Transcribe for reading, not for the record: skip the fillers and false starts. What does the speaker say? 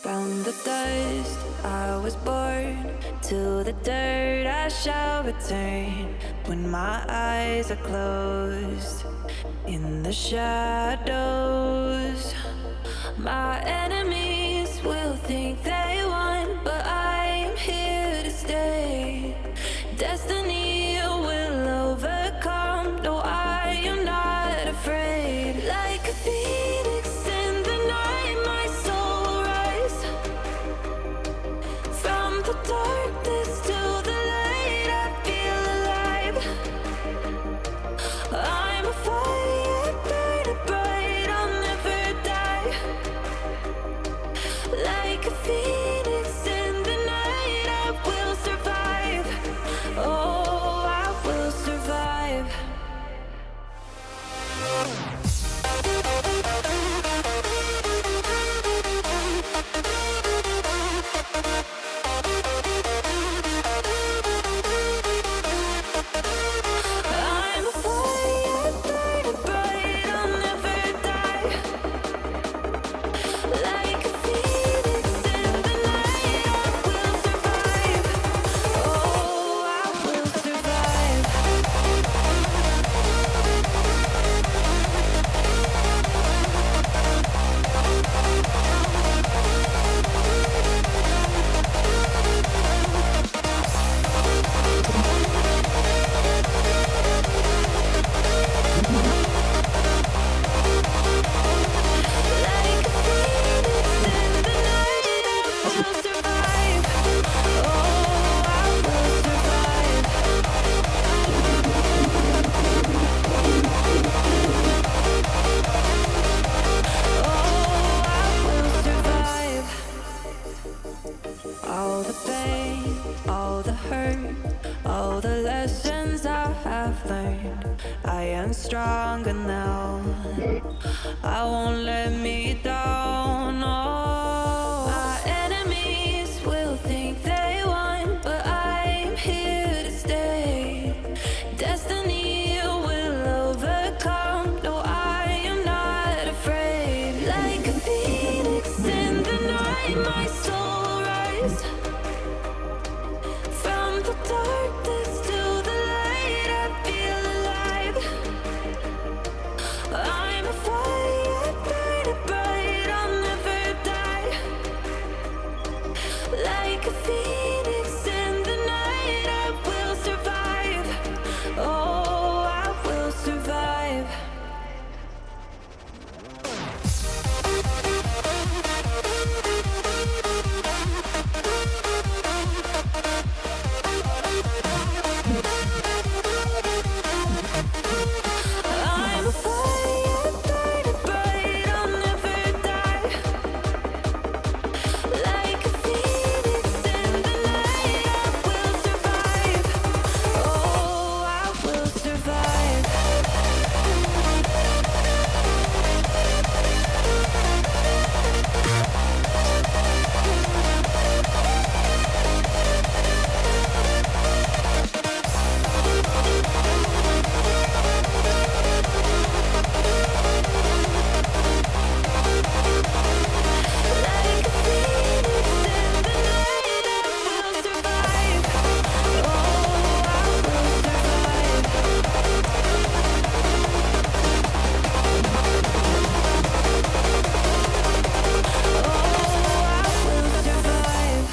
From the dust I was born, to the dirt I shall return. When my eyes are closed, in the shadows, my enemies will think they won, but I'm here to stay. Destiny will overcome, no, I am not afraid. Like a phoenix in the night, my soul will rise. From the darkness to the light, I feel alive. I'm a fire burning bright, I'll never die. Like a phoenix in the night, I will survive. Oh, I will survive. I'm a fire burning bright, I'll never die. Like a phoenix in the night, I will survive. Oh, I will survive. Like a phoenix in the night, I will survive. Oh, I will survive. Oh, I will survive. All the pain, all the hurt, all the lessons I have learned, I am stronger now. I won't let me down. Oh, my enemies will think they won, but I'm here to stay. Destiny will overcome. No, I am not afraid. Like a phoenix in the night, my soul will rise. From the darkness to the light, I feel alive. I'm a fire burning bright, I'll never die. Like a phoenix in the night, I will survive. Oh, I will survive. I'm a fire burning bright, I'll never die. Like a phoenix in the night, I will survive. Oh, I will survive. Like a phoenix in the night, I will survive. Oh, I will survive. Oh, I will survive.